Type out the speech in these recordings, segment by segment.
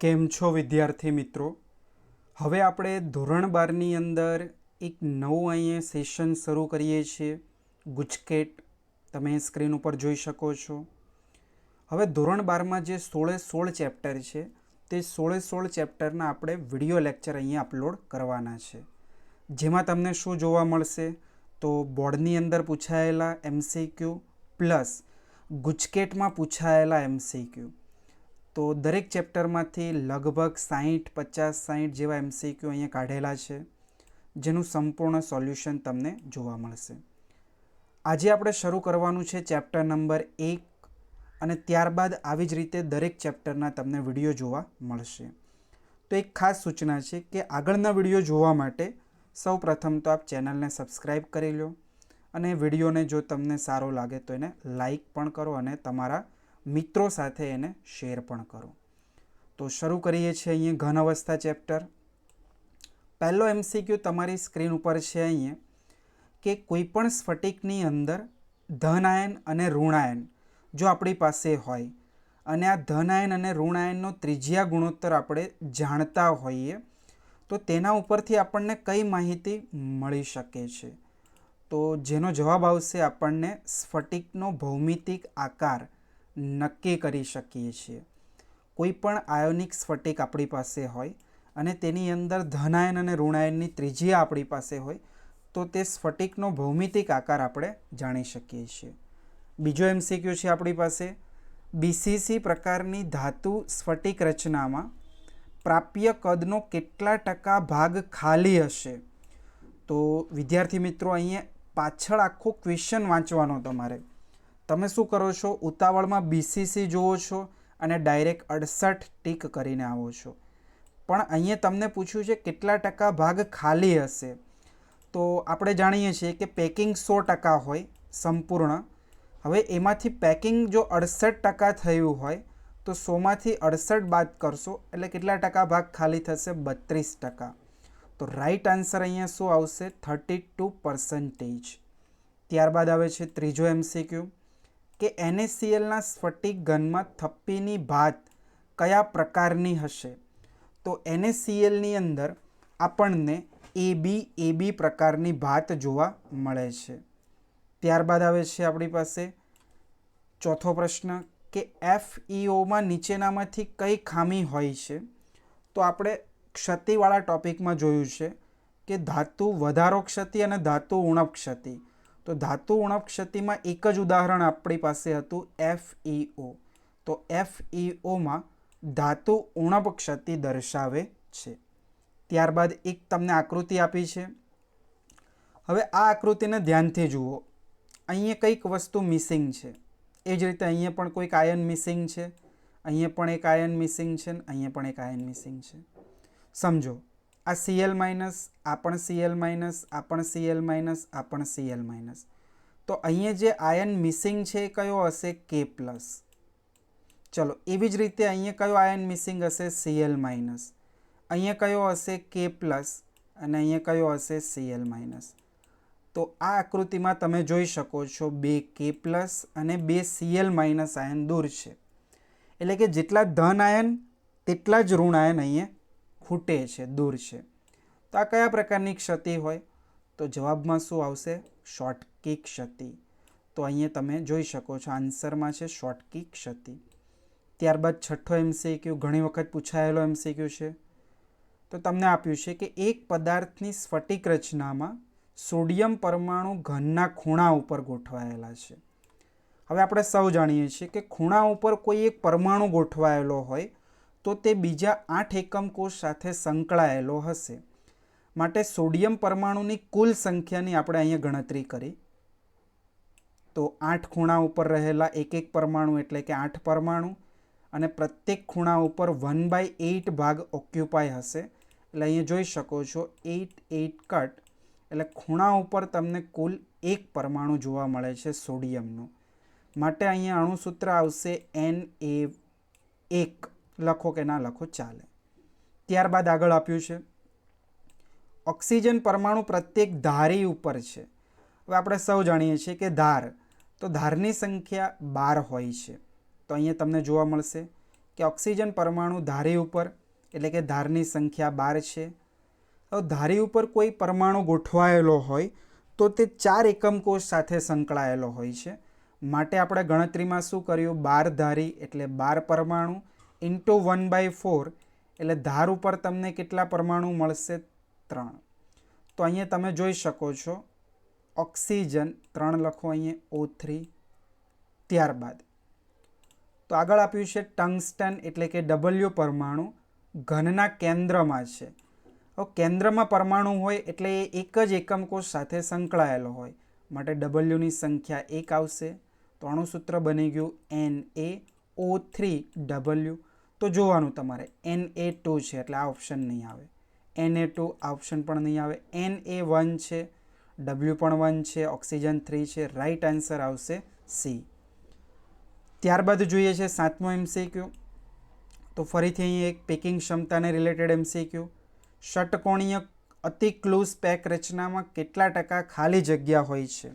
કેમ છો વિદ્યાર્થી મિત્રો? હવે આપણે ધોરણ 12ની અંદર એક નવું અહીંયા સેશન શરૂ કરીએ છીએ, ગુજકેટ. તમે સ્ક્રીન ઉપર જોઈ શકો છો. હવે ધોરણ 12માં જે 16 ચેપ્ટર છે તે 16 ચેપ્ટરના આપણે વિડીયો લેક્ચર અહીંયા અપલોડ કરવાના છે, જેમાં તમને શું જોવા મળશે તો બોર્ડની અંદર પૂછાયેલા MCQ પ્લસ ગુજકેટમાં પૂછાયેલા MCQ. તો દરેક ચેપ્ટરમાંથી લગભગ 60-50-60 જેવા MCQ અહીંયા કાઢેલા છે, જેનું સંપૂર્ણ સોલ્યુશન તમને જોવા મળશે. આજે આપણે શરૂ કરવાનું છે ચેપ્ટર નંબર 1 અને ત્યારબાદ આવી જ રીતે દરેક ચેપ્ટરના તમને વિડીયો જોવા મળશે. તો એક ખાસ સૂચના છે કે આગળના વિડીયો જોવા માટે સૌ પ્રથમ તો આપ ચેનલને સબસ્ક્રાઈબ કરી લો અને વિડીયોને જો તમને સારો લાગે તો એને લાઈક પણ કરો અને તમારા મિત્રો સાથે એને શેર પણ કરો. તો શરૂ કરીએ છીએ અહીંયા ઘન અવસ્થા ચેપ્ટર. પહેલો MCQ તમારી સ્ક્રીન ઉપર છે અહીંયા કે કોઈપણ સ્ફટિકની અંદર ધન આયન અને ઋણ આયન જો આપણી પાસે હોય અને આ ધન આયન અને ઋણ આયનનો ત્રિજ્યા ગુણોત્તર આપણે જાણતા હોઈએ તો તેના ઉપરથી આપણને કઈ માહિતી મળી શકે છે? તો જેનો જવાબ આવશે આપણને સ્ફટિકનો ભૌમિતિક આકાર નક્કી કરી શકીએ છીએ. કોઈ પણ આયોનિક સ્ફટિક આપણી પાસે હોય અને તેની અંદર ધન આયન અને ઋણ આયનની ત્રિજ્યા આપણી પાસે હોય તો તે સ્ફટિકનો ભૌમિતિક આકાર આપણે જાણી શકીએ છીએ. બીજો MCQ છે આપણી પાસે, BCC પ્રકારની ધાતુ સ્ફટિક રચનામાં પ્રાપ્ય કદનો કેટલા ટકા ભાગ ખાલી હશે? તો વિદ્યાર્થી મિત્રો અહીંયા પાછળ આખો ક્વેશ્ચન વાંચવાનો તમારે. તમે શું કરો છો, ઉતાવળમાં BCC જુઓ છો અને ડાયરેક્ટ 68 ટીક કરીને આવો છો, પણ અહીંયા તમને પૂછ્યું છે કેટલા ટકા ભાગ ખાલી હશે. તો આપણે જાણીએ છીએ કે પેકિંગ 100% હોય સંપૂર્ણ. હવે એમાંથી પેકિંગ જો 68% થયું હોય તો 100માંથી 68 બાદ કરશો એટલે કેટલા ટકા ભાગ ખાલી થશે? 32%. તો રાઈટ આન્સર અહીંયા શું આવશે? 32%. ત્યારબાદ આવે છે ત્રીજો MCQ કે NaClના સ્ફટિક ઘનમાં થપ્પીની ભાત કયા પ્રકારની હશે? તો NaClની અંદર આપણને AB પ્રકારની ભાત જોવા મળે છે. ત્યારબાદ આવે છે આપણી પાસે ચોથો પ્રશ્ન કે FeOમાં નીચેનામાંથી કઈ ખામી હોય છે? તો આપણે ક્ષતિવાળા ટોપિકમાં જોયું છે કે ધાતુ વધારો ક્ષતિ અને ધાતુ ઉણપ ક્ષતિ. તો ધાતુ ઉણપ ક્ષતિમાં એક જ ઉદાહરણ આપણી પાસે હતું FeO. તો FeOમાં ધાતુ ઉણપ ક્ષતિ દર્શાવે છે. ત્યારબાદ એક તમને આકૃતિ આપી છે. હવે આ આકૃતિને ધ્યાનથી જુઓ. અહીંયા કંઈક વસ્તુ મિસિંગ છે. એ જ રીતે અહીંયા પણ કોઈક આયન મિસિંગ છે, અહીંયા પણ એક આયન મિસિંગ છે, અહીંયા પણ એક આયન મિસિંગ છે. સમજો, આ Cl-, આ પણ Cl-, આ પણ Cl-, આ પણ Cl-. તો અહીંયા જે આયન મિસિંગ છે એ કયો હશે? K+. ચલો, એવી જ રીતે અહીંયા કયો આયન મિસિંગ હશે? Cl-. અહીંયા કયો હશે? K+. અને અહીંયા કયો હશે? Cl-. તો આ આકૃતિમાં તમે જોઈ શકો છો 2 K+ અને 2 Cl- આયન દૂર છે. એટલે કે જેટલા ધન આયન તેટલા જ ઋણ આયન અહીંયા ખૂટે છે, દૂર છે. તો આ કયા પ્રકારની ક્ષતિ હોય? તો જવાબમાં શું આવશે? શોર્ટકી ક્ષતિ. તો અહીંયા તમે જોઈ શકો છો આન્સરમાં છે શોર્ટકી ક્ષતિ. ત્યારબાદ છઠ્ઠો MCQ ઘણી વખત પૂછાયેલો MCQ છે. તો તમને આપ્યું છે કે એક પદાર્થની સ્ફટિક રચનામાં સોડિયમ પરમાણુ ઘનના ખૂણા ઉપર ગોઠવાયેલા છે. હવે આપણે સૌ જાણીએ છીએ કે ખૂણા ઉપર કોઈ એક પરમાણુ ગોઠવાયેલો હોય તો તે બીજા 8 એકમ કોષ સાથે સંકળાયેલો હશે. માટે સોડિયમ પરમાણુની કુલ સંખ્યાની આપણે અહીંયા ગણતરી કરી. તો 8 ખૂણા ઉપર રહેલા એક એક પરમાણુ એટલે કે 8 પરમાણુ અને પ્રત્યેક ખૂણા ઉપર 1/8 ભાગ ઓક્યુપાય હશે. એટલે અહીંયા જોઈ શકો છો 8 કટ એટલે ખૂણા ઉપર તમને કુલ એક પરમાણુ જોવા મળે છે સોડિયમનું. માટે અહીંયા અણુસૂત્ર આવશે Na1. લખો કે ના લખો ચાલે. ત્યારબાદ આગળ આપ્યું છે ઓક્સિજન પરમાણુ પ્રત્યેક ધારી ઉપર છે. હવે આપણે સૌ જાણીએ છીએ કે ધાર, તો ધારની સંખ્યા 12 હોય છે. તો અહીંયા તમને જોવા મળશે કે ઓક્સિજન પરમાણુ ધારી ઉપર એટલે કે ધારની સંખ્યા 12 છે. હવે ધારી ઉપર કોઈ પરમાણુ ગોઠવાયેલો હોય તો તે 4 એકમ કોષ સાથે સંકળાયેલો હોય છે. માટે આપણે ગણતરીમાં શું કર્યું, 12 ધારી એટલે 12 પરમાણુ ઇન્ટુ 1/4 એટલે ધાર ઉપર તમને કેટલા પરમાણુ મળશે, 3. તો અહીંયા તમે જોઈ શકો છો ઓક્સિજન 3 લખો અહીંયા O3. ત્યારબાદ તો આગળ આપ્યું છે ટંગસ્ટન એટલે કે W પરમાણુ ઘનના કેન્દ્રમાં છે. હવે કેન્દ્રમાં પરમાણુ હોય એટલે એ એક જ એકમ કોષ સાથે સંકળાયેલો હોય માટે Wની સંખ્યા 1 આવશે. તો અણુસૂત્ર બની ગયું NaO3W. તો જોવાનું તમારે Na2 છે એટલે આ ઓપ્શન નહીં આવે, Na2 આ ઓપ્શન પણ નહીં આવે, Na1 છે, W પણ 1 છે, ઓક્સિજન 3 છે. રાઈટ આન્સર આવશે C. ત્યારબાદ જોઈએ છે 7મો MCQ. તો ફરીથી અહીં એક પેકિંગ ક્ષમતાને રિલેટેડ MCQ. ષટકોણીય અતિ ક્લોઝ પેક રચનામાં કેટલા ટકા ખાલી જગ્યા હોય છે?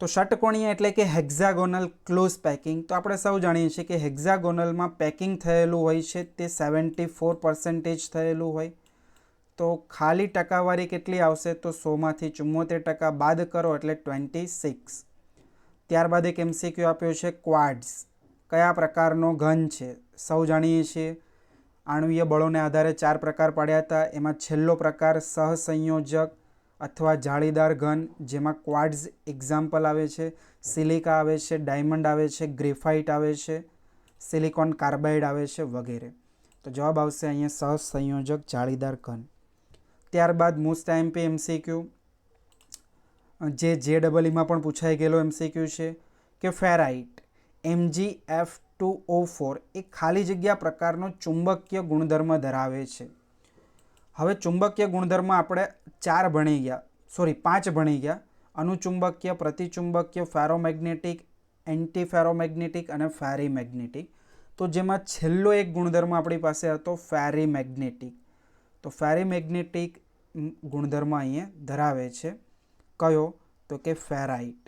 તો ષટકોણીય એટલે કે હેક્ઝાગોનલ ક્લોઝ પેકિંગ. તો આપણે સૌ જાણીએ છીએ કે હેક્ઝાગોનલમાં પેકિંગ થયેલું હોય છે તે 74% થયેલું હોય. તો ખાલી ટકાવારી કેટલી આવશે? તો 100માંથી 74% બાદ કરો એટલે 26. ત્યારબાદ એક MCQ આપ્યો છે ક્વાડ્સ કયા પ્રકારનો ઘન છે? સૌ જાણીએ છીએ આણ્વીય બળોને આધારે 4 પ્રકાર પાડ્યા હતા. એમાં છેલ્લો પ્રકાર સહસંયોજક અથવા જાળીદાર ઘન, જેમાં ક્વાડ્સ એક્ઝામ્પલ આવે છે, સિલિકા આવે છે, ડાયમંડ આવે છે, ગ્રેફાઇટ આવે છે, સિલિકોન કાર્બાઇડ આવે છે વગેરે. તો જવાબ આવશે અહીંયા સહસંયોજક જાળીદાર ઘન. ત્યારબાદ મોસ્ટ આઈએમપી MCQ જે JEEમાં પણ પૂછાઈ ગયેલો MCQ છે કે ફેરાઇટ Mgf2O4 એ ખાલી જગ્યા પ્રકારનો ચુંબકીય ગુણધર્મ ધરાવે છે. હવે ચુંબકીય ગુણધર્મ આપણે 5 ભણી ગયા. અનુચુંબકીય, પ્રતિચુંબકીય, ફેરોમેગ્નેટિક, એન્ટી ફેરોમેગ્નેટિક અને ફેરીમેગ્નેટિક. તો જેમાં છેલ્લો એક ગુણધર્મ આપણી પાસે હતો ફેરીમેગ્નેટિક. તો ફેરીમેગ્નેટિક ગુણધર્મ અહીંયા ધરાવે છે. કયો? તો કે ફેરાઇટ.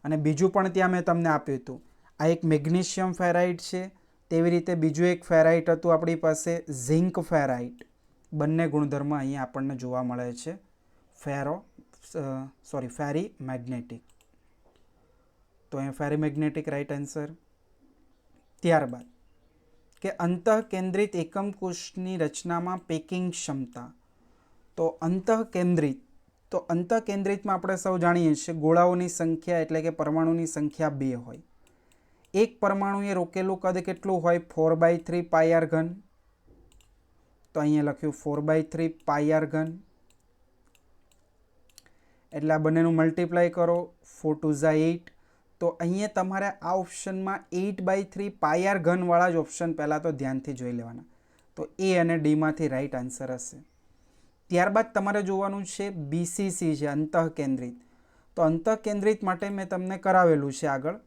અને બીજું પણ ત્યાં મેં તમને આપ્યું હતું, આ એક મેગ્નેશિયમ ફેરાઇટ છે, તેવી રીતે બીજું એક ફેરાઇટ હતું આપણી પાસે ઝિંક ફેરાઇટ. બંને ગુણધર્મ અહીંયા આપણને જોવા મળે છે ફેરીમેગ્નેટિક. તો અહીંયા ફેરીમેગ્નેટિક રાઈટ આન્સર. ત્યારબાદ કે અંતઃકેન્દ્રિત એકમ કોષની રચનામાં પેકિંગ ક્ષમતા. તો અંતઃકેન્દ્રિતમાં આપણે સૌ જાણીએ છીએ ગોળાઓની સંખ્યા એટલે કે પરમાણુની સંખ્યા 2 હોય. એક પરમાણુએ રોકેલું કદ કેટલું હોય? 4/3 πr ઘન. તો અહીંયા લખ્યું 4/3 πr ઘન. એટલે આ બંનેનું મલ્ટીપ્લાય કરો, 4 2 8. તો અહીંયા તમારે આ ઓપ્શનમાં 8/3 πr ઘનવાળા જ ઓપ્શન પહેલાં તો ધ્યાનથી જોઈ લેવાના. તો A અને Dમાંથી રાઈટ આન્સર હશે. ત્યારબાદ તમારે જોવાનું છે BCC છે અંતઃકેન્દ્રિત. તો અંતઃકેન્દ્રિત માટે મેં તમને કરાવેલું છે આગળ.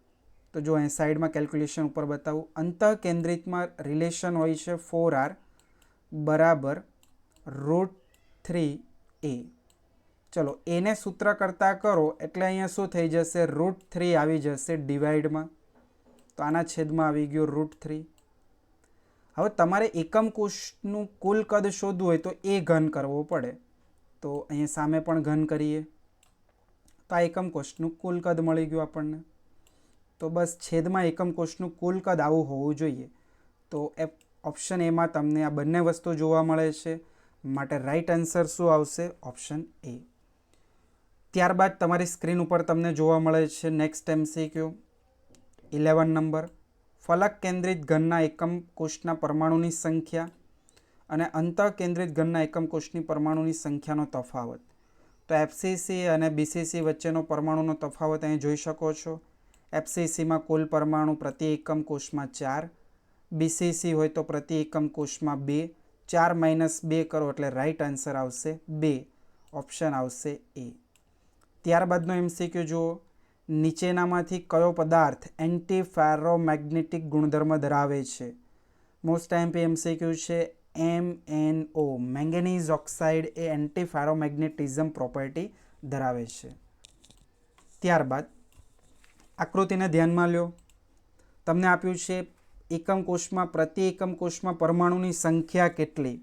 તો જો અહીં સાઈડમાં કેલ્ક્યુલેશન ઉપર બતાવું. અંતઃકેન્દ્રિતમાં રિલેશન હોય છે 4R બરાબર √3A. ચલો એને સૂત્ર કરતાં કરો એટલે અહીંયા શું થઈ જશે? √3 આવી જશે ડિવાઈડમાં. તો આના છેદમાં આવી ગયો √3. હવે તમારે એકમ કોષનું કુલ કદ શોધવું હોય તો એ ઘન કરવો પડે. તો અહીંયા સામે પણ ઘન કરીએ તો આ એકમ કોષનું કુલ કદ મળી ગયું આપણને. તો બસ છેદમાં એકમ કોષનું કુલ કદ આવું હોવું જોઈએ. તો ઓપ્શન એમાં તમને આ બંને વસ્તુ જોવા મળે છે માટે રાઈટ આન્સર શું આવશે? Option A. ત્યારબાદ તમારી સ્ક્રીન ઉપર તમને જોવા મળે છે નેક્સ્ટ MCQ 11 નંબર. ફલક કેન્દ્રિત ઘનના એકમ કોષના પરમાણુની સંખ્યા અને અંતઃકેન્દ્રિત ઘનના એકમ કોષની પરમાણુની સંખ્યાનો તફાવત. તો FCC અને BCC વચ્ચેનો પરમાણુનો તફાવત અહીં જોઈ શકો છો. FCCમાં કુલ પરમાણુ પ્રતિ એકમ કોષમાં 4, BCC હોય તો પ્રતિ એકમ કોષમાં 2. 4 - 2 કરો એટલે રાઈટ આન્સર આવશે 2. ઓપ્શન આવશે A. ત્યારબાદનો MCQ જુઓ. નીચેનામાંથી કયો પદાર્થ એન્ટી ફેરોમેગ્નેટિક ગુણધર્મ ધરાવે છે? મોસ્ટ આઈએમપી MCQ છે MnO મેંગેનીઝ ઓક્સાઇડ એ એન્ટી ફેરોમેગ્નેટિઝમ પ્રોપર્ટી ધરાવે છે. ત્યારબાદ આકૃતિને ધ્યાનમાં લ્યો. તમને આપ્યું છે એકમ કોષમાં પ્રતિ એકમ કોષમાં પરમાણુની સંખ્યા કેટલી?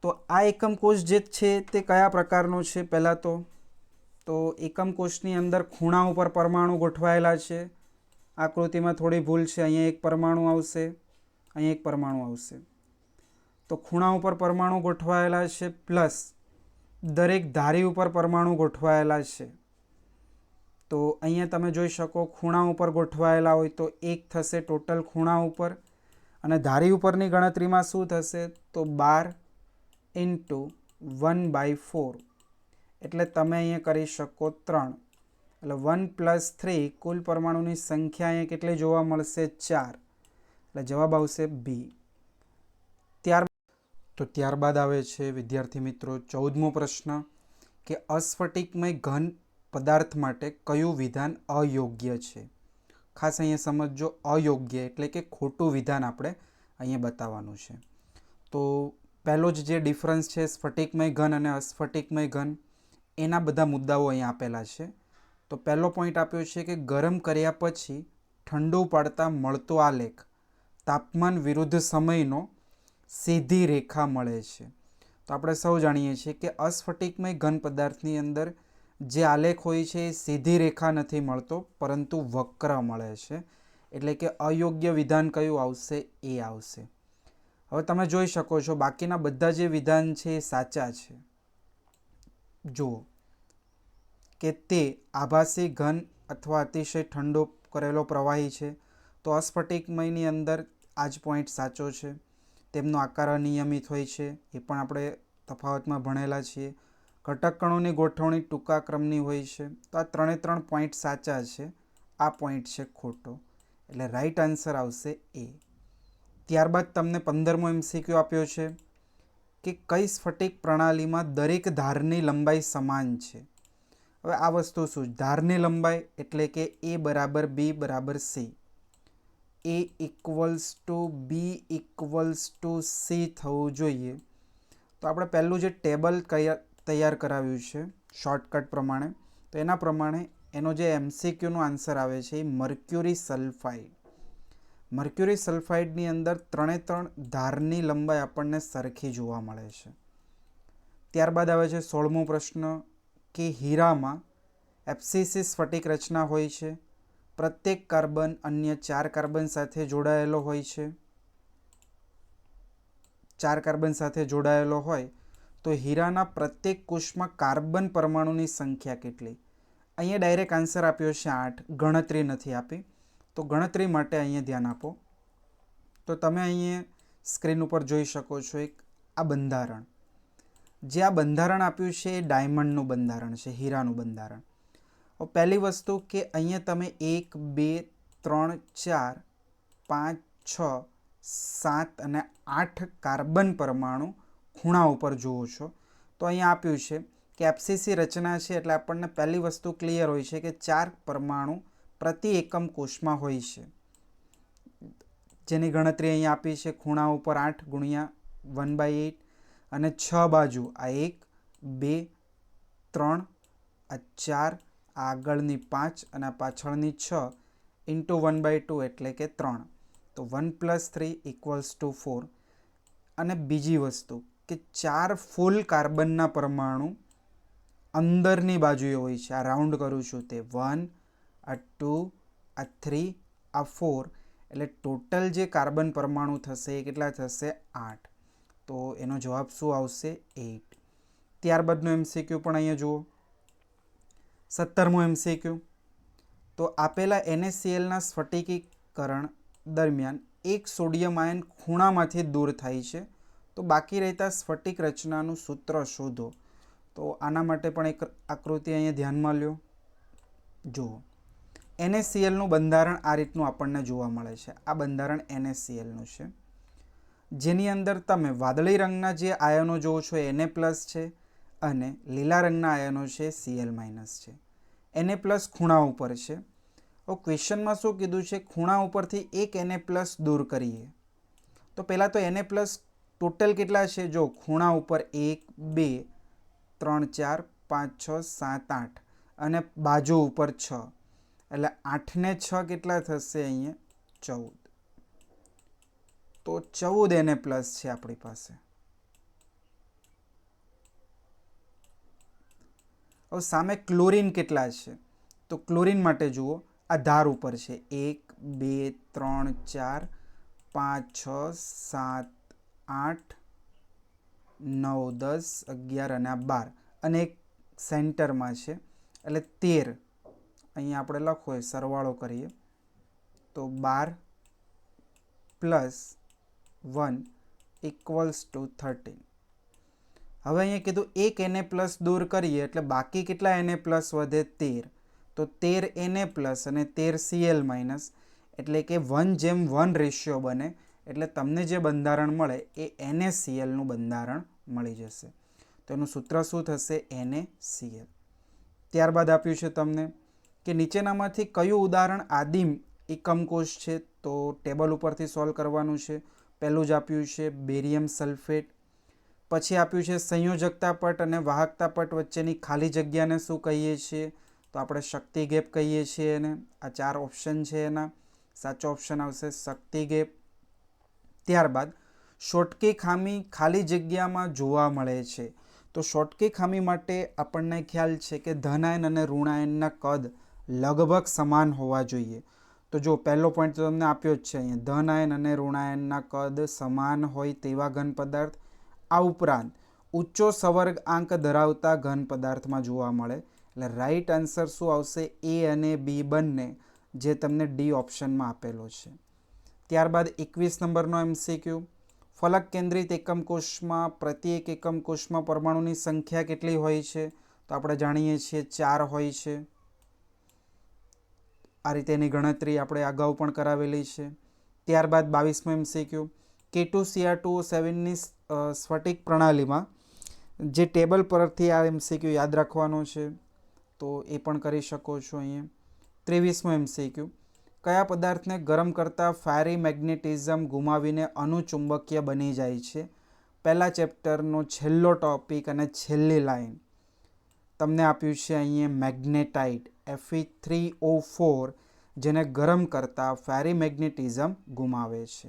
તો આ એકમ કોષ જે છે તે કયા પ્રકારનો છે? પહેલાં તો એકમ કોષની અંદર ખૂણા ઉપર પરમાણુ ગોઠવાયેલા છે. આકૃતિમાં થોડી ભૂલ છે, અહીંયા એક પરમાણુ આવશે, અહીંયા એક પરમાણુ આવશે. તો ખૂણા ઉપર પરમાણુ ગોઠવાયેલા છે, પ્લસ દરેક ધારી ઉપર પરમાણુ ગોઠવાયેલા છે. તો અહીંયા તમે જોઈ શકો ખૂણા ઉપર ગોઠવાયેલા હોય તો 1 થશે ટોટલ ખૂણા ઉપર, અને ધારી ઉપરની ગણતરીમાં શું થશે? તો 12 ઇન્ટુ 1/4, એટલે તમે અહીંયા કરી શકો 3, એટલે 1 + 3 કુલ પરમાણુની સંખ્યા અહીંયા કેટલી જોવા મળશે? 4, એટલે જવાબ આવશે બી. ત્યારબાદ આવે છે વિદ્યાર્થી મિત્રો 14મો પ્રશ્ન કે અસ્ફટિકમય ઘન પદાર્થ માટે કયું વિધાન અયોગ્ય છે? ખાસ અહીંયા સમજો, અયોગ્ય એટલે કે ખોટું વિધાન આપણે અહીંયા બતાવવાનું છે. તો પહેલો જ જે ડિફરન્સ છે સ્ફટિકમય ઘન અને અસ્ફટિકમય ઘન, એના બધા મુદ્દાઓ અહીંયા આપેલા છે. તો પહેલો પોઈન્ટ આપ્યો છે કે ગરમ કર્યા પછી ઠંડુ પાડતા મળતો આલેખ તાપમાન વિરુદ્ધ સમયનો સીધી રેખા મળે છે. તો આપણે સૌ જાણીએ છીએ કે અસ્ફટિકમય ઘન પદાર્થની અંદર જે આલેખ હોય છે એ સીધી રેખા નથી મળતો, પરંતુ વક્ર મળે છે. એટલે કે અયોગ્ય વિધાન કયું આવશે? એ આવશે. હવે તમે જોઈ શકો છો બાકીના બધા જે વિધાન છે એ સાચા છે. જુઓ કે તે આભાસી ઘન અથવા અતિશય ઠંડો કરેલો પ્રવાહી છે. તો અસ્ફટિકમયની અંદર આ જ પોઈન્ટ સાચો છે. તેમનો આકાર અનિયમિત હોય છે, એ પણ આપણે તફાવતમાં ભણેલા છીએ. ઘટક કણોની ગોઠવણી ટૂંકા ક્રમની હોય છે. તો આ 3 પોઈન્ટ સાચા છે, આ પોઈન્ટ છે ખોટો, એટલે રાઈટ આન્સર આવશે એ. ત્યારબાદ તમને 15મો MCQ આપ્યો છે કે કઈ સ્ફટિક પ્રણાલીમાં દરેક ધારની લંબાઈ સમાન છે? હવે આ વસ્તુ શું? ધારની લંબાઈ એટલે કે A = B = C, A = B = C થવું જોઈએ. તો આપણે પહેલું જે ટેબલ તૈયાર કરાવ્યું છે શોર્ટકટ પ્રમાણે, તો એના પ્રમાણે એનો જે MCQનો આન્સર આવે છે એ મર્ક્યુરી સલ્ફાઇડ. મર્ક્યુરી સલ્ફાઇડની અંદર 3 ધારની લંબાઈ આપણને સરખી જોવા મળે છે. ત્યારબાદ આવે છે 16મો પ્રશ્ન કે હીરામાં FCC સ્ફટિક રચના હોય છે. પ્રત્યેક કાર્બન અન્ય 4 કાર્બન સાથે જોડાયેલો હોય છે. 4 કાર્બન સાથે જોડાયેલો હોય તો હીરાના પ્રત્યેક કોષમાં કાર્બન પરમાણુની સંખ્યા કેટલી? અહીંયા ડાયરેક્ટ આન્સર આપ્યો છે 8, ગણતરી નથી આપી. તો ગણતરી માટે અહીંયા ધ્યાન આપો. તો તમે અહીંયા સ્ક્રીન ઉપર જોઈ શકો છો એક આ બંધારણ. જે આ બંધારણ આપ્યું છે એ ડાયમંડનું બંધારણ છે, હીરાનું બંધારણ. પહેલી વસ્તુ કે અહીંયા તમે 1, 2, 3, 4, 5, 6, 7 અને 8 કાર્બન પરમાણુ ખૂણા ઉપર જુઓ છો. તો અહીંયા આપ્યું છે કે FCC રચના છે, એટલે આપણને પહેલી વસ્તુ ક્લિયર હોય છે કે 4 પરમાણુ પ્રતિ એકમ કોષમાં હોય છે, જેની ગણતરી અહીંયા આપી છે. ખૂણા ઉપર 8 × 1/8 અને 6 બાજુ આ 1, 2, 3, આ 4, આગળની 5 અને પાછળની 6 × 1/2 એટલે કે 3. તો 1 + 3 = 4. અને બીજી વસ્તુ કે 4 ફૂલ કાર્બનના પરમાણુ અંદરની બાજુએ હોય છે. આ રાઉન્ડ કરું છું તે 1, આ 2, આ 3, આ 4, એટલે ટોટલ જે કાર્બન પરમાણુ થશે એ કેટલા થશે? 8. તો એનો જવાબ શું આવશે? 8. ત્યારબાદનો MCQ પણ અહીંયા જુઓ. 17મો MCQ. તો આપેલા NaClના સ્ફટિકીકરણ દરમિયાન એક સોડિયમ આયન ખૂણામાંથી દૂર થાય છે, તો બાકી રહેતા સ્ફટિક રચનાનું સૂત્ર શોધો. તો આના માટે પણ એક આકૃતિ અહીંયા ધ્યાનમાં લ્યો. જુઓ NaClનું બંધારણ આ રીતનું આપણને જોવા મળે છે. આ બંધારણ NaClનું છે, જેની અંદર તમે વાદળી રંગના જે આયનો જોવો છો Na+ છે અને લીલા રંગના આયનો છે Cl- છે. Na+ ખૂણા ઉપર છે. હવે ક્વેશ્ચનમાં શું કીધું છે? ખૂણા ઉપરથી એક Na+ દૂર કરીએ. તો પહેલાં તો Na+ ટોટલ કેટલા છે? જો ખૂણા ઉપર 1, 2, 3, 4, 5, 6, 7, 8 અને બાજુ ઉપર 6, એટલે 8 ને 6 કેટલા થશે? અહીંયા 14. તો 14 Na પ્લસ છે આપણી પાસે. હવે સામે ક્લોરીન કેટલા છે? તો ક્લોરીન માટે જુઓ, આ ધાર ઉપર છે 1 2 3 4 5 6 7 8 9 10 11 અને 12 અને એક સેન્ટરમાં છે એટલે 13. અહીંયા આપણે લખવો હોય સરવાળો કરીએ તો 12 પ્લસ 1 ઇક્વલ્સ ટુ 13. હવે અહીંયા કીધું એક Na પ્લસ દૂર કરીએ એટલે બાકી કેટલા Na પ્લસ વધે? 13. તો 13 Na પ્લસ અને 13 Cl માઇનસ એટલે કે 1:1 રેશિયો બને એટલે તમને જે બંધારણ મળે એ NaClનું બંધારણ મળી જશે. તો એનું સૂત્ર શું થશે? NaCl. ત્યારબાદ આપ્યું છે તમને કે નીચેનામાંથી કયું ઉદાહરણ આદિમ એકમકોષ છે? તો ટેબલ ઉપરથી સોલ્વ કરવાનું છે. પહેલું જ આપ્યું છે બેરિયમ સલ્ફેટ. પછી આપ્યું છે સંયોજકતા પટ અને વાહકતા પટ વચ્ચેની ખાલી જગ્યાને શું કહીએ છીએ? તો આપણે શક્તિ ગેપ કહીએ છીએ એને. આ 4 ઓપ્શન છે એના. સાચો ઓપ્શન આવશે શક્તિ ગેપ. ત્યારબાદ શોટકી ખામી ખાલી જગ્યામાં જોવા મળે છે. તો શોટકી ખામી માટે આપણને ખ્યાલ છે કે ધનાયન અને ઋણાયનના કદ લગભગ સમાન હોવા જોઈએ. તો જો પહેલો પોઈન્ટ તો તમને આપ્યો જ છે અહીંયા, ધનાયન અને ઋણાયનના કદ સમાન હોય તેવા ઘન પદાર્થ. આ ઉપરાંત ઊંચો સંવર્ગ આંક ધરાવતા ઘન પદાર્થમાં જોવા મળે. એટલે રાઈટ આન્સર શું આવશે? A અને B બંને, જે તમને ડી ઓપ્શનમાં આપેલો છે. ત્યારબાદ 21 નંબરનો MCQ. ફલક કેન્દ્રિત એકમ કોષમાં પ્રત્યેક એકમ કોષમાં પરમાણુની સંખ્યા કેટલી હોય છે? તો આપણે જાણીએ છીએ 4 હોય છે. આ રીતે એની ગણતરી આપણે અગાઉ પણ કરાવેલી છે. ત્યારબાદ 22મો MCQ. K2Cr2O7ની સ્ફટિક પ્રણાલીમાં જે ટેબલ પરથી આ MCQ યાદ રાખવાનો છે તો એ પણ કરી શકો છો અહીંયા. 23મો MCQ. કયા પદાર્થને ગરમ કરતાં ફાયરી મેગ્નેટિઝમ ગુમાવીને અનુચુંબકીય બની જાય છે? પહેલા ચેપ્ટરનો છેલ્લો ટોપિક અને છેલ્લી લાઈન તમને આપ્યું છે અહીંયા મેગ્નેટાઇટ Fe3O4, જેને ગરમ કરતાં ફાયરી મેગ્નેટિઝમ ગુમાવે છે.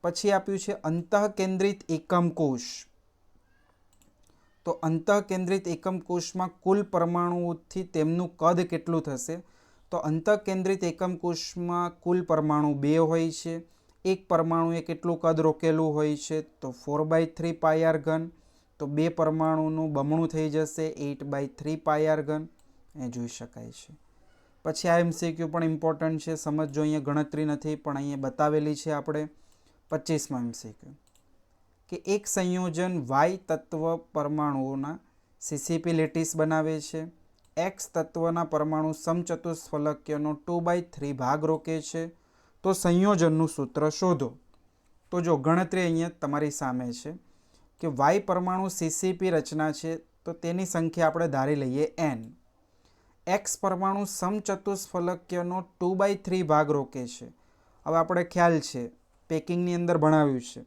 પછી આપ્યું છે અંતઃકેન્દ્રિત એકમ કોષ. તો અંતઃકેન્દ્રિત એકમ કોષમાં કુલ પરમાણુઓથી તેમનું કદ કેટલું થશે? તો અંતઃકેન્દ્રિત એકમ કોષમાં કુલ પરમાણુ 2 હોય છે. એક પરમાણુએ કેટલું કદ રોકેલું હોય છે? તો 4/3 પાયર ઘન. તો 2 પરમાણુનું બમણું થઈ જશે 8/3 પાયર ઘન. એ જોઈ શકાય છે. પછી આ MCQ પણ ઇમ્પોર્ટન્ટ છે, સમજો. અહીંયા ગણતરી નથી પણ અહીંયા બતાવેલી છે આપણે. 25મો MCQ. કે એક સંયોજન Y તત્વ પરમાણુઓના CCP લેટિસ બનાવે છે. X તત્વના પરમાણુ સમચતુષ્ફલકીયનો 2/3 ભાગ રોકે છે. તો સંયોજનનું સૂત્ર શોધો. તો જો ગણતરી અહીંયા તમારી સામે છે કે Y પરમાણુ CCP રચના છે તો તેની સંખ્યા આપણે ધારી લઈએ n. X પરમાણુ સમચતુષ્ફલકીયનો 2/3 ભાગ રોકે છે. હવે આપણે ખ્યાલ છે, પેકિંગની અંદર ભણાવ્યું છે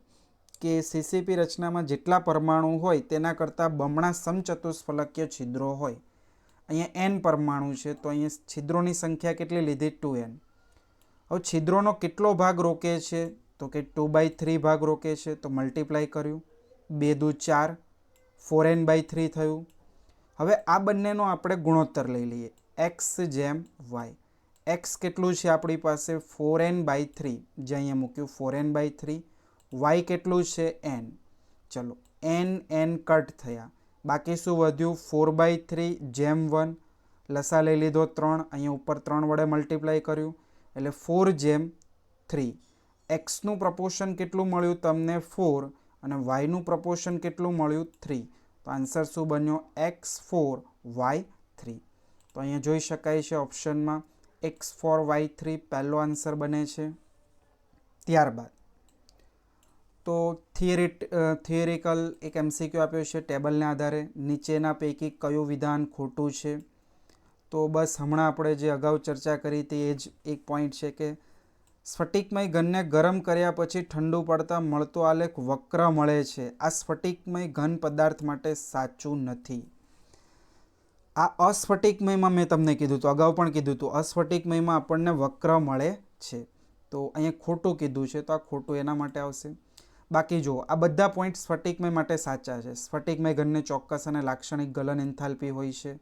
કે CCP રચનામાં જેટલા પરમાણુ હોય તેના કરતાં બમણા સમચતુષ્ફલકીય છિદ્રો હોય. અહીંયા n પરમાણુ છે તો અહીંયા છિદ્રોની સંખ્યા કેટલી લીધી? 2n. હવે છિદ્રોનો કેટલો ભાગ રોકે છે? તો કે 2/3 ભાગ રોકે છે. તો મલ્ટીપ્લાય કર્યું, 2 દુ 4, 4n/3 થયું. હવે આ બંનેનો આપણે ગુણોત્તર લઈ લઈએ, x/y. x કેટલું છે આપણી પાસે? 4n/3, જે અહીંયા મૂક્યું 4n/3. y કેટલું છે? n. ચલો n કટ થયા, બાકી શું વધ્યું? 4/3/1. લસા લઈ લીધો 3, અહીંયા ઉપર 3 વડે મલ્ટીપ્લાય કર્યું એટલે 4/3. એક્સનું પ્રપોર્શન કેટલું મળ્યું તમને? 4. અને વાયનું પ્રપોર્શન કેટલું મળ્યું? 3. તો આન્સર શું બન્યો? x4y3. તો અહીંયા જોઈ શકાય છે ઓપ્શનમાં x4y3 પહેલો આન્સર બને છે. ત્યારબાદ તો થિયરિકલ એક MCQ આપ્યો છે ટેબલના આધારે. નીચેના પૈકી કયું વિધાન ખોટું છે? તો બસ હમણાં આપણે જે અગાઉ ચર્ચા કરી હતી એ જ એક પોઈન્ટ છે કે સ્ફટિકમય ઘનને ગરમ કર્યા પછી ઠંડુ પડતા મળતો આલેખ વક્ર મળે છે. આ સ્ફટિકમય ઘન પદાર્થ માટે સાચું નથી. આ અસ્ફટિકમયમાં મેં તમને કીધું હતું, અગાઉ પણ કીધું હતું, અસ્ફટિકમયમાં આપણને વક્ર મળે છે. તો અહીંયા ખોટું કીધું છે તો આ ખોટું એના માટે આવશે. બાકી જુઓ, આ બધા પોઈન્ટ સ્ફટિકમય માટે સાચા છે. સ્ફટિકમય ઘનને ચોક્કસ અને લાક્ષણિક ગલન એન્થાલ્પી હોય છે.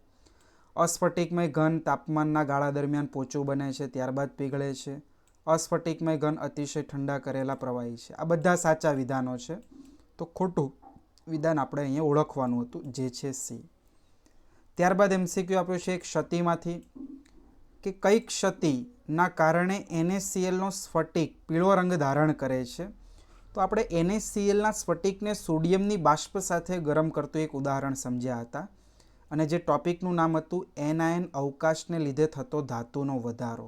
અસ્ફટિકમય ઘન તાપમાનના ગાળા દરમિયાન પોચું બને છે, ત્યારબાદ પીગળે છે. અસ્ફટિકમય ઘન અતિશય ઠંડા કરેલા પ્રવાહી છે. આ બધા સાચા વિધાનો છે. તો ખોટું વિધાન આપણે અહીંયા ઓળખવાનું હતું, જે છે સી. ત્યારબાદ એમસીક્યુ આપ્યો છે એક ક્ષતિમાંથી કે કઈ ક્ષતિના કારણે NaClનો સ્ફટિક પીળો રંગ ધારણ કરે છે. તો આપણે NaClના સ્ફટિકને સોડિયમની બાષ્પ સાથે ગરમ કરતું એક ઉદાહરણ સમજ્યા હતા, અને જે ટોપિકનું નામ હતું એનાયન અવકાશને લીધે થતો ધાતુનો વધારો.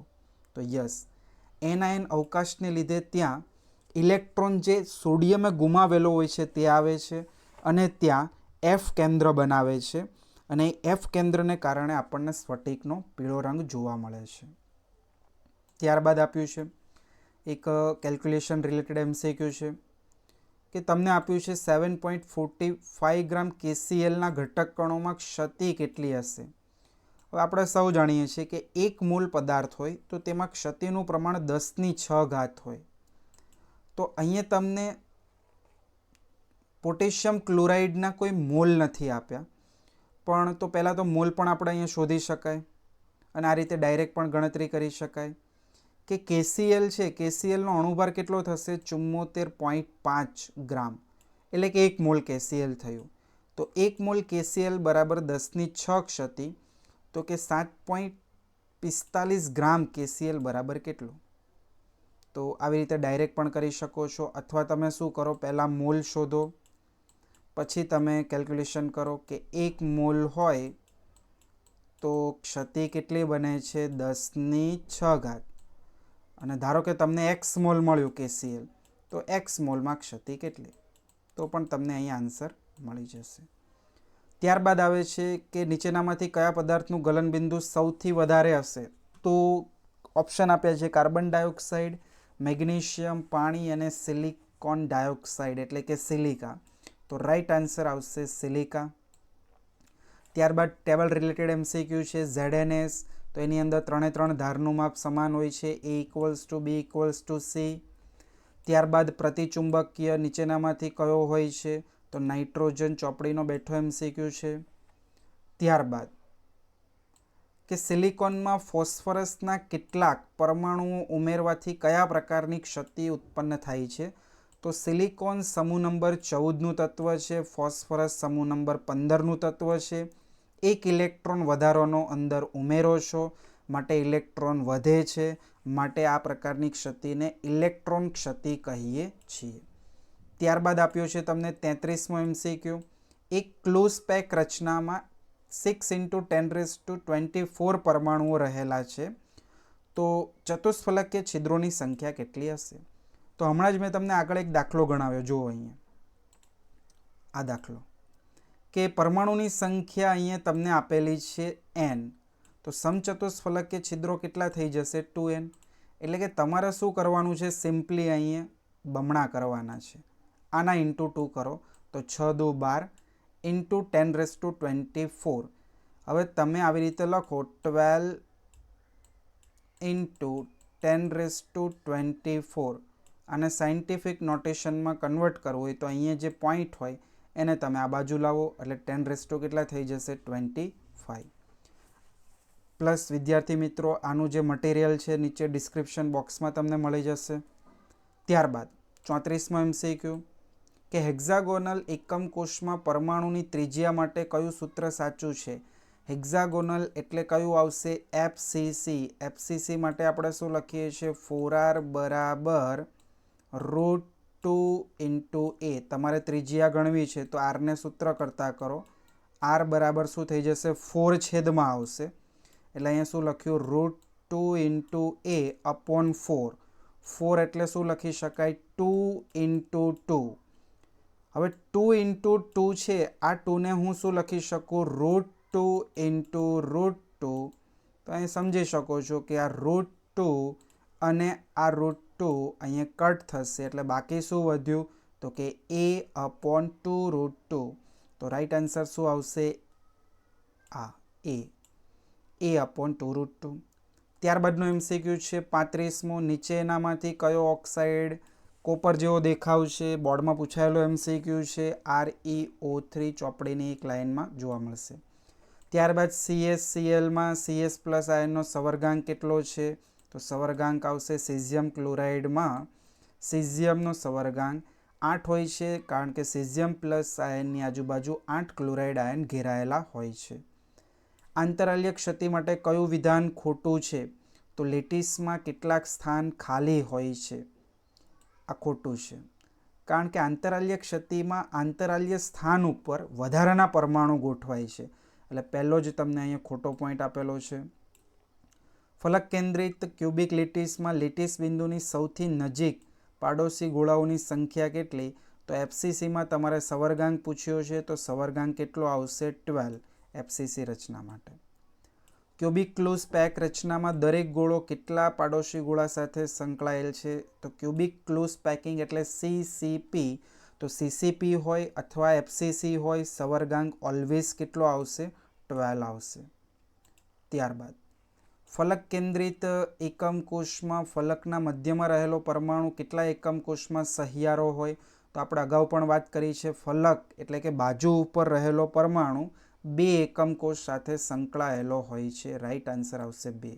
તો યસ, એનાયન અવકાશને લીધે ત્યાં ઇલેક્ટ્રોન જે સોડિયમે ગુમાવેલો હોય છે તે આવે છે અને ત્યાં F કેન્દ્ર બનાવે છે, અને F કેન્દ્રને કારણે આપણને સ્ફટિકનો પીળો રંગ જોવા મળે છે. ત્યારબાદ આપ્યું છે એક કેલ્ક્યુલેશન રિલેટેડ એમસીક્યુ છે કે તમને આપ્યું છે 7.45 ગ્રામ KClના ઘટક કણોમાં ક્ષતિ કેટલી હશે. હવે આપણે સૌ જાણીએ છીએ કે 1 મોલ પદાર્થ હોય તો તેમાં ક્ષતિનું પ્રમાણ 10⁶ હોય. તો અહીંયા તમને પોટેશિયમ ક્લોરાઇડના કોઈ મોલ નથી આપ્યા, પણ તો પહેલાં તો મોલ પણ આપણે અહીંયા શોધી શકાય અને આ રીતે ડાયરેક્ટ પણ ગણતરી કરી શકાય કે KCl છે, KClનો અણુભાર કેટલો થશે? 74.5 ગ્રામ, એટલે કે 1 મોલ KCl થયું. તો 1 મોલ KCl બરાબર 10⁶ ક્ષતિ, તો કે 7.45 ગ્રામ KCl બરાબર કેટલું? તો આવી રીતે ડાયરેક્ટ પણ કરી શકો છો, અથવા તમે શું કરો, પહેલાં મોલ શોધો, પછી તમે કેલ્ક્યુલેશન કરો કે 1 મોલ હોય તો ક્ષતિ કેટલી બને છે? 10⁶. અને ધારો કે તમને x મોલ મળ્યું KCl, તો x મોલમાં ક્ષતિ કેટલી? તો પણ તમને અહીં આન્સર મળી જશે. ત્યારબાદ આવે છે કે નીચેનામાંથી કયા પદાર્થનું ગલનબિંદુ સૌથી વધારે હશે? તો ઓપ્શન આપ્યા છે કાર્બન ડાયોક્સાઇડ, મેગ્નેશિયમ, પાણી અને સિલિકોન ડાયોક્સાઇડ એટલે કે સિલિકા. તો રાઈટ આન્સર આવશે સિલિકા. ત્યારબાદ ટેબલ રિલેટેડ એમસીક્યુ છે ZnS. તો એની અંદર 3 ધારનું માપ સમાન હોય છે, A = B = C. ત્યારબાદ પ્રતિચુંબકીય નીચેનામાંથી કયો હોય છે? તો નાઇટ્રોજન. ચોપડીનો બેઠો એમસીક્યુ છે. ત્યારબાદ કે સિલિકોનમાં ફોસ્ફરસના કેટલાક પરમાણુઓ ઉમેરવાથી કયા પ્રકારની ક્ષતિ ઉત્પન્ન થાય છે? તો સિલિકોન સમૂહ નંબર 14નું તત્વ છે, ફોસ્ફરસ સમૂહ નંબર 15નું તત્વ છે. 1 ઇલેક્ટ્રોન વધારાનો અંદર ઉમેરો છો, માટે ઇલેક્ટ્રોન વધે છે, માટે આ પ્રકારની ક્ષતિને ઇલેક્ટ્રોન ક્ષતિ કહીએ છીએ. ત્યારબાદ આપ્યો છે તમને 33મો એમસીક્યુ. એક ક્લોઝ પેક રચનામાં 6 × 10⁻24 પરમાણુઓ રહેલા છે, તો ચતુષ્ફલકીય છિદ્રોની સંખ્યા કેટલી હશે? તો હમણાં જ મેં તમને આગળ એક દાખલો ગણાવ્યો, જુઓ અહીંયા આ દાખલો, કે પરમાણુની સંખ્યા અહીંયા તમને આપેલી છે n, તો સમચતુષ્ફલકીય છિદ્રો કેટલા થઈ જશે? 2n. એટલે કે તમારે શું કરવાનું છે? સિમ્પલી અહીંયા બમણા કરવાના છે, આના × 2 કરો, તો 6 × 2 × 10⁻24. હવે તમે આવી રીતે લખો 12 × 10⁻24. આને સાયન્ટિફિક નોટેશનમાં કન્વર્ટ કરવું હોય તો અહીંયા જે પોઈન્ટ હોય એને તમે આ બાજુ લાવો, એટલે 10 કેટલા થઈ જશે? 25. પ્લસ વિદ્યાર્થી મિત્રો, આનું જે મટીરિયલ છે નીચે ડિસ્ક્રિપ્શન બોક્સમાં તમને મળી જશે. ત્યારબાદ 34મો એમસીક્યુ કે હેક્ઝાગોનલ એકમ કોષમાં પરમાણુની ત્રિજ્યા માટે કયું સૂત્ર સાચું છે? હેક્ઝાગોનલ એટલે કયું આવશે? FCC. FCC માટે આપણે શું લખીએ છીએ? 4r = √2 × a. તમારે ત્રિજ્યા ગણવી છે તો આરને સૂત્ર કરતા કરો. r બરાબર શું થઈ જશે? 4 આવશે, એટલે અહીંયા શું લખ્યું? √2 × a/4. 4 એટલે શું લખી શકાય? 2 × 2. હવે 2 × 2 છે, આ 2ને હું શું લખી શકું? √2 × √2. તો અહીં સમજી શકો છો કે આ √2 અને આ √2 અહીંયા કટ થશે, એટલે બાકી શું વધ્યું? તો કે a/2 √2. તો રાઈટ આન્સર શું આવશે? a/2 √2. ત્યારબાદનો MCQ છે 35મો, નીચેનામાંથી કયો ઓક્સાઇડ કોપર જેવો દેખાવ છે? બોર્ડમાં પૂછાયેલો MCQ છે. ReO3 ચોપડીની એક લાઇનમાં જોવા મળશે. ત્યારબાદ CsClમાં CS+ આયનનો સવર્ગાંક કેટલો છે? તો સવર્ગાંક આવશે સીઝિયમ ક્લોરાઇડમાં સીઝિયમનો સવર્ગાંક 8 હોય છે, કારણ કે સીઝિયમ પ્લસ આયનની આજુબાજુ 8 ક્લોરાઇડ આયન ઘેરાયેલા હોય છે. આંતરાલ્ય ક્ષતિ માટે કયું વિધાન ખોટું છે? તો લેટિસમાં કેટલાક સ્થાન ખાલી હોય છે. આ ખોટું છે, કારણ કે આંતરાલ્ય ક્ષતિમાં આંતરાલ્ય સ્થાન ઉપર વધારાના પરમાણુ ગોઠવાય છે. એટલે પહેલો જ તમને અહીંયા ખોટો પોઈન્ટ આપેલો છે. ફલક કેન્દ્રિત ક્યુબિક લેટિસમાં લેટિસ બિંદુની સૌથી નજીક પાડોશી ગોળાઓની સંખ્યા કેટલી? તો FCCમાં તમારે સવર્ગાંક પૂછ્યો છે, તો સવર્ગાંક કેટલો આવશે? 12 FCC રચના માટે. ક્યુબિક ક્લોઝ પેક રચનામાં દરેક ગોળો કેટલા પાડોશી ગોળા સાથે સંકળાયેલ છે? તો ક્યુબિક ક્લોઝ પેકિંગ એટલે CCP. તો CCP હોય અથવા FCC હોય, સવર્ગાંક ઓલવેઝ કેટલો આવશે? 12 આવશે. ત્યારબાદ ફલક કેન્દ્રિત એકમ કોષમાં ફલકના મધ્યમાં રહેલો પરમાણુ કેટલા એકમ કોષમાં સહિયારો હોય? તો આપણે અગાઉ પણ વાત કરી છે. ફલક એટલે કે બાજુ ઉપર રહેલો પરમાણુ 2 એકમ કોષ સાથે સંકળાયેલો હોય છે. રાઈટ આન્સર આવશે 2.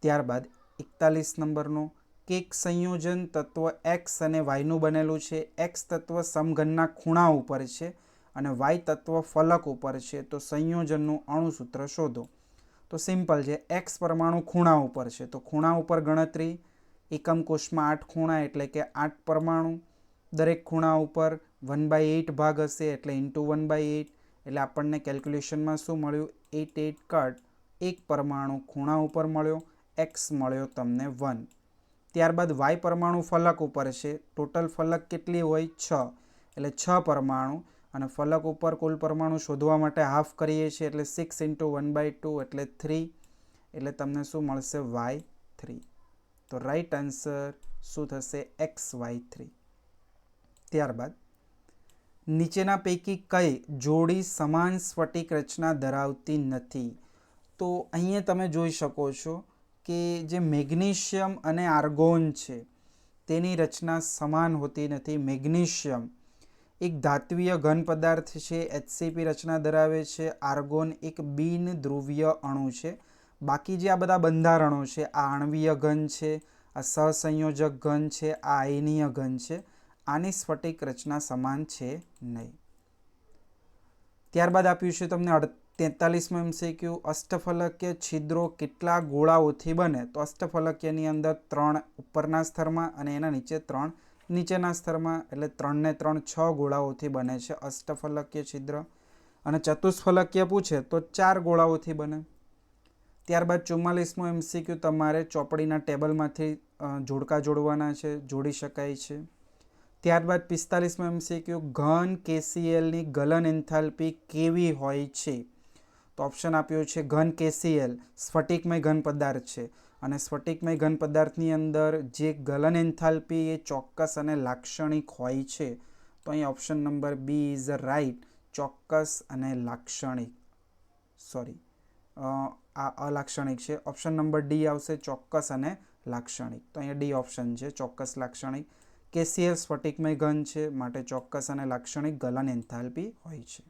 ત્યારબાદ 41 નંબરનો, કેક સંયોજન તત્વ X અને Yનું બનેલું છે. X તત્વ સમઘનના ખૂણા ઉપર છે અને Y તત્વ ફલક ઉપર છે. તો સંયોજનનું અણુસૂત્ર શોધો. તો સિમ્પલ છે. X પરમાણુ ખૂણા ઉપર છે, તો ખૂણા ઉપર ગણતરી. એકમ કોષમાં 8 ખૂણા એટલે કે 8 પરમાણુ. દરેક ખૂણા ઉપર 1/8 ભાગ હશે એટલે ઇન્ટુ 1/8. એટલે આપણને કેલ્ક્યુલેશનમાં શું મળ્યું? 8 8 કટ, એક પરમાણુ ખૂણા ઉપર મળ્યો, X મળ્યો તમને 1. ત્યારબાદ Y પરમાણુ ફલક ઉપર છે. ટોટલ ફલક કેટલી હોય? 6. એટલે 6 પરમાણુ, અને ફલક ઉપર કુલ પરમાણુ શોધવા માટે હાફ કરીએ છીએ એટલે 6 × 1/2 એટલે 3. એટલે તમને શું મળશે? Y3. તો રાઈટ આન્સર શું થશે? XY3. ત્યારબાદ નીચેના પૈકી કઈ જોડી સમાન સ્ફટિક રચના ધરાવતી નથી? તો અહીંયા તમે જોઈ શકો છો કે જે મેગ્નેશિયમ અને આર્ગોન છે તેની રચના સમાન હોતી નથી. મેગ્નેશિયમ એક ધાત્વીય ઘન પદાર્થ છે, HCP રચના ધરાવે છે. આર્ગોન એક બિન ધ્રુવીય અણુ છે. બાકી જે આ બધા બંધારણો છે, આ આણ્વીય ઘન છે, આ સહસંયોજક ઘન છે, આ આયનીય ઘન છે, આની સ્ફટિક રચના સમાન છે નહીં. ત્યારબાદ આપ્યું છે તમને 43મો MCQ, અષ્ટફલકીય છિદ્રો કેટલા ગોળાઓથી બને? તો અષ્ટફલકીયની અંદર 3 ઉપરના સ્તરમાં અને એના નીચે 3 નીચેના સ્તરમાં, એટલે 3 ને 3 6 ગોળાઓથી બને છે અષ્ટફલકીય છિદ્ર. અને ચતુષ્ફલકીય પૂછે તો 4 ગોળાઓથી બને. ત્યારબાદ 44મો MCQ, તમારે ચોપડીના ટેબલમાંથી જોડકા જોડવાના છે, જોડી શકાય છે. ત્યારબાદ 45મો MCQ, ઘન KClની ગલન એન્થાલ્પી કેવી હોય છે? તો ઓપ્શન આપ્યો છે ઘન KCl સ્ફટિકમય ઘન પદાર્થ છે, અને સ્ફટિકમય ઘન પદાર્થની અંદર જે ગલન એન્થાલ્પી એ ચોક્કસ અને લાક્ષણિક હોય છે. તો અહીં option number B is right. ચોક્કસ અને લાક્ષણિક, સોરી આ અલાક્ષણિક છે. ઓપ્શન નંબર D આવશે, ચોક્કસ અને લાક્ષણિક. તો અહીંયા D ઓપ્શન છે, ચોક્કસ લાક્ષણિક. KCl સ્ફટિકમય ઘન છે, માટે ચોક્કસ અને લાક્ષણિક ગલન એન્થાલ્પી હોય છે.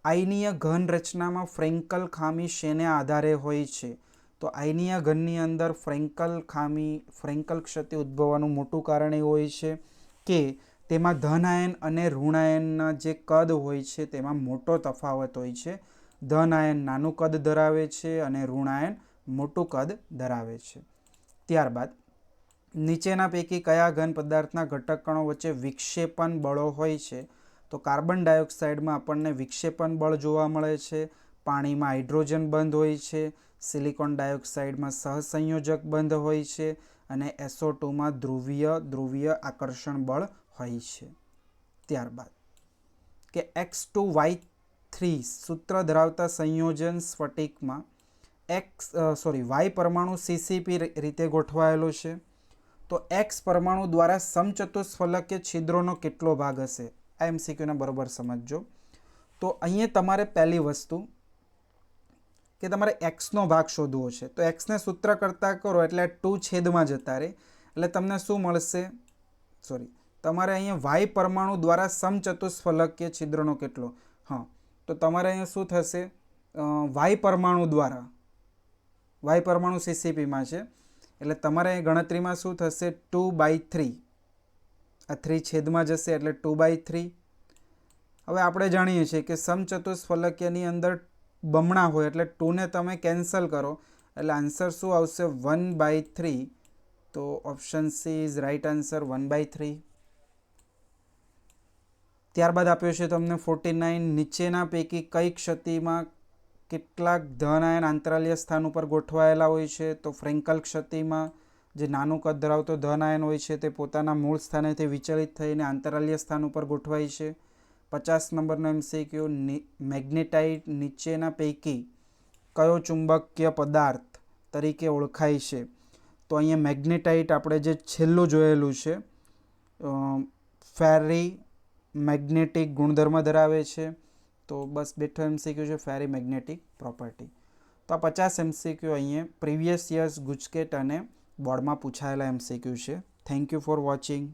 આયનીય ઘન રચનામાં ફ્રેન્કલ ખામી શેને આધારે હોય છે? તો આયનીય ઘનની અંદર ફ્રેન્કલ ખામી, ફ્રેન્કલ ક્ષતિ ઉદ્ભવવાનું મોટું કારણ એ હોય છે કે તેમાં ધન આયન અને ઋણ આયનના જે કદ હોય છે તેમાં મોટો તફાવત હોય છે. ધન આયન નાનું કદ ધરાવે છે અને ઋણ આયન મોટું કદ ધરાવે છે. ત્યારબાદ નીચેના પૈકી કયા ઘન પદાર્થના ઘટક કણો વચ્ચે વિક્ષેપણ બળો હોય છે? તો કાર્બન ડાયોક્સાઇડમાં આપણને વિક્ષેપણ બળ જોવા મળે છે. પાણીમાં હાઇડ્રોજન બંધ હોય છે. સિલિકોન ડાયોક્સાઇડમાં સહસંયોજક બંધ હોય છે. અને SO2માં ધ્રુવીય આકર્ષણ બળ હોય છે. ત્યારબાદ કે X2Y3 સૂત્ર ધરાવતા સંયોજન સ્ફટિકમાં Y પરમાણુ CCP રીતે ગોઠવાયેલો છે. તો X પરમાણુ દ્વારા સમચતુષ્ફલકીય છિદ્રોનો કેટલો ભાગ હશે? આ MCQને બરોબર સમજજો. તો અહીંયા તમારે પહેલી વસ્તુ કે તમારે એક્સનો ભાગ શોધવો છે. તો એક્સને સૂત્ર કરતાં કરો એટલે 2 છેદમાં જતા રહે એટલે તમને શું મળશે, તમારે અહીંયા વાય પરમાણુ દ્વારા સમચતુષ્ફલકીય છિદ્રનો કેટલો, તો તમારે અહીંયા શું થશે, વાય પરમાણુ દ્વારા, વાય પરમાણુ સીસીપીમાં છે એટલે તમારે અહીં ગણતરીમાં શું થશે, 2/3, આ 3 છેદમાં જશે એટલે 2/3. હવે આપણે જાણીએ છીએ કે સમચતુષ્ફલકીયની અંદર બમણા હોય એટલે 2ને તમે કેન્સલ કરો એટલે આન્સર શું આવશે, 1/3. તો option C is right answer, 1/3. ત્યારબાદ આપ્યો છે તમને 49, નીચેના પૈકી કઈ ક્ષતિમાં કેટલાક ધન આયન આંતરાલીય સ્થાન ઉપર ગોઠવાયેલા હોય છે. તો ફ્રેન્કલ ક્ષતિમાં જે નાનું કદ ધરાવતો ધન આયન હોય છે તે પોતાના મૂળ સ્થાનેથી વિચલિત થઈને આંતરાલીય સ્થાન ઉપર ગોઠવાય છે. 50 નંબરનો MCQ, મેગ્નેટાઇટ નીચેના પૈકી કયો ચુંબકીય પદાર્થ તરીકે ઓળખાય છે. તો અહીંયા મેગ્નેટાઇટ આપણે જે છેલ્લું જોયેલું છે, ફેરી મેગ્નેટિક ગુણધર્મ ધરાવે છે. તો બસ બેઠો MCQ છે ફેરી મેગ્નેટિક પ્રોપર્ટી. તો આ 50 MCQ અહીંયા પ્રીવિયસ યર્સ ગુજકેટ અને બોર્ડમાં પૂછાયેલા MCQ છે. Thank you for watching.